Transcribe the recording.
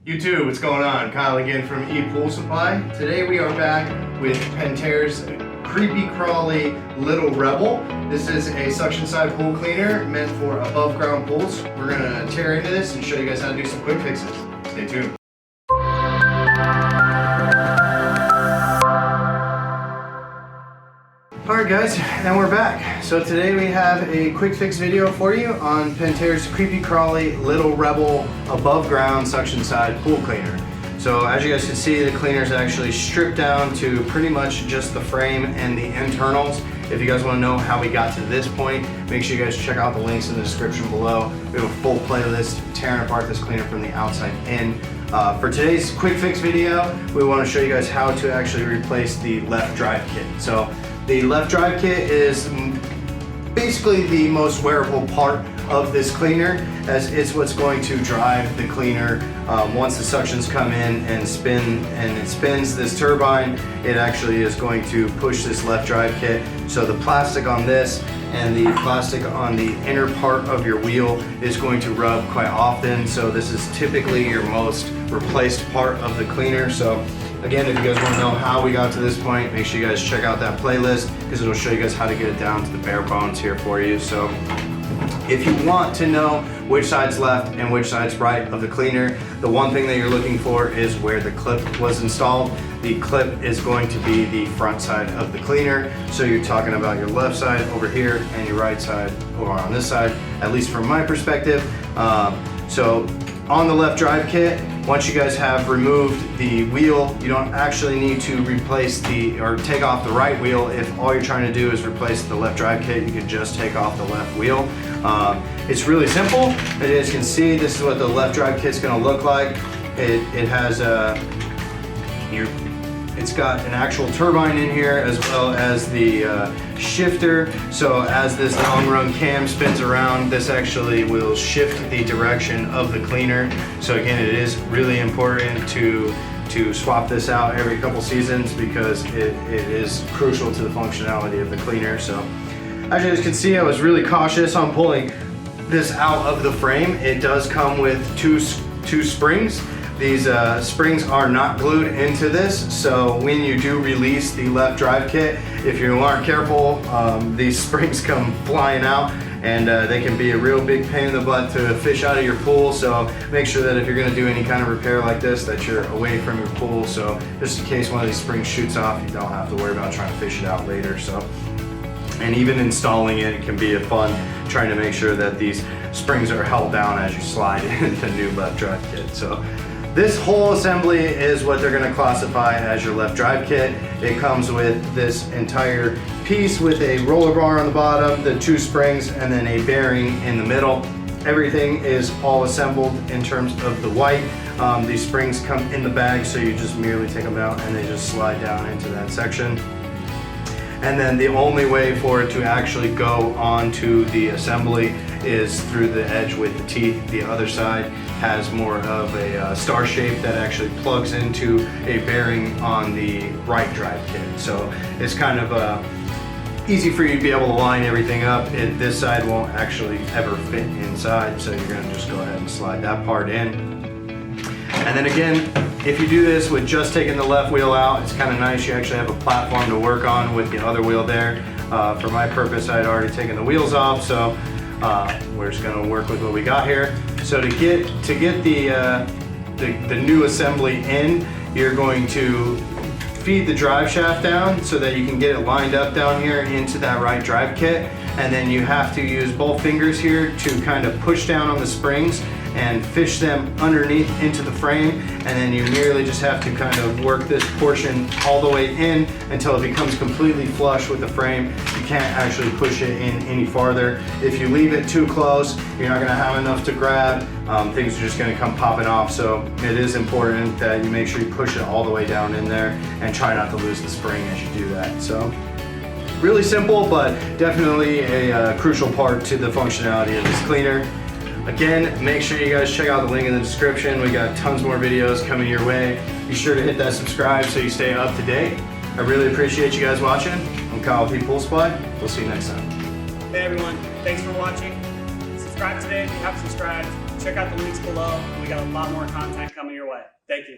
YouTube, what's going on? Kyle again from ePoolSupply. Today we are back with Pentair's Creepy Crawly Little Rebel. This is a suction side pool cleaner meant for above ground pools. We're gonna tear into this and show you guys how to do some quick fixes. Stay tuned. Alright guys, and we're back. So today we have a quick fix video for you on Pentair's Creepy Crawly Little Rebel above ground suction side pool cleaner. So as you guys can see, the cleaner is actually stripped down to pretty much just the frame and the internals. If you guys want to know how we got to this point, make sure you guys check out the links in the description below. We have a full playlist tearing apart this cleaner from the outside in. For today's quick fix video, we want to show you guys how to actually replace the left drive kit. So the left drive kit is basically the most wearable part of this cleaner, as it's what's going to drive the cleaner. Once the suctions come in and it spins this turbine, it actually is going to push this left drive kit. So the plastic on this and the plastic on the inner part of your wheel is going to rub quite often. So this is typically your most replaced part of the cleaner. So again, if you guys want to know how we got to this point, make sure you guys check out that playlist because it'll show you guys how to get it down to the bare bones here for you. So if you want to know which side's left and which side's right of the cleaner, the one thing that you're looking for is where the clip was installed. The clip is going to be the front side of the cleaner. So you're talking about your left side over here and your right side over on this side, at least from my perspective. So on the left drive kit, once you guys have removed the wheel, you don't actually need to replace or take off the right wheel. If all you're trying to do is replace the left drive kit, you can just take off the left wheel. It's really simple. As you guys can see, this is what the left drive kit's gonna look like. It has it's got an actual turbine in here as well as the shifter. So as this long run cam spins around, this actually will shift the direction of the cleaner. So again, it is really important to swap this out every couple seasons because it is crucial to the functionality of the cleaner. So as you guys can see, I was really cautious on pulling this out of the frame. It does come with two springs. These springs are not glued into this, so when you do release the left drive kit, if you aren't careful, these springs come flying out and they can be a real big pain in the butt to fish out of your pool. So make sure that if you're going to do any kind of repair like this, that you're away from your pool, so just in case one of these springs shoots off, you don't have to worry about trying to fish it out later. So, and even installing it can be a fun trying to make sure that these springs are held down as you slide in the new left drive kit. So this whole assembly is what they're going to classify as your left drive kit. It comes with this entire piece with a roller bar on the bottom, the two springs, and then a bearing in the middle. Everything is all assembled in terms of the white. These springs come in the bag, so you just merely take them out and they just slide down into that section. And then the only way for it to actually go onto the assembly is through the edge with the teeth. The other side has more of a star shape that actually plugs into a bearing on the right drive kit. So it's kind of easy for you to be able to line everything up. This side won't actually ever fit inside, so you're gonna just go ahead and slide that part in. And then again, if you do this with just taking the left wheel out, it's kind of nice. You actually have a platform to work on with the other wheel there. For my purpose, I had already taken the wheels off, so we're just going to work with what we got here. So to get the new assembly in, you're going to feed the drive shaft down so that you can get it lined up down here into that right drive kit. And then you have to use both fingers here to kind of push down on the springs and fish them underneath into the frame, and then you merely just have to kind of work this portion all the way in until it becomes completely flush with the frame. You can't actually push it in any farther. If you leave it too close, you're not going to have enough to grab. Things are just going to come popping off. So it is important that you make sure you push it all the way down in there and try not to lose the spring as you do that. So really simple, but definitely a crucial part to the functionality of this cleaner. Again, make sure you guys check out the link in the description. We got tons more videos coming your way. Be sure to hit that subscribe so you stay up to date. I really appreciate you guys watching. I'm Kyle with ePoolSupply. We'll see you next time. Hey everyone, thanks for watching. Subscribe today if you haven't subscribed. check out the links below. We got a lot more content coming your way. Thank you.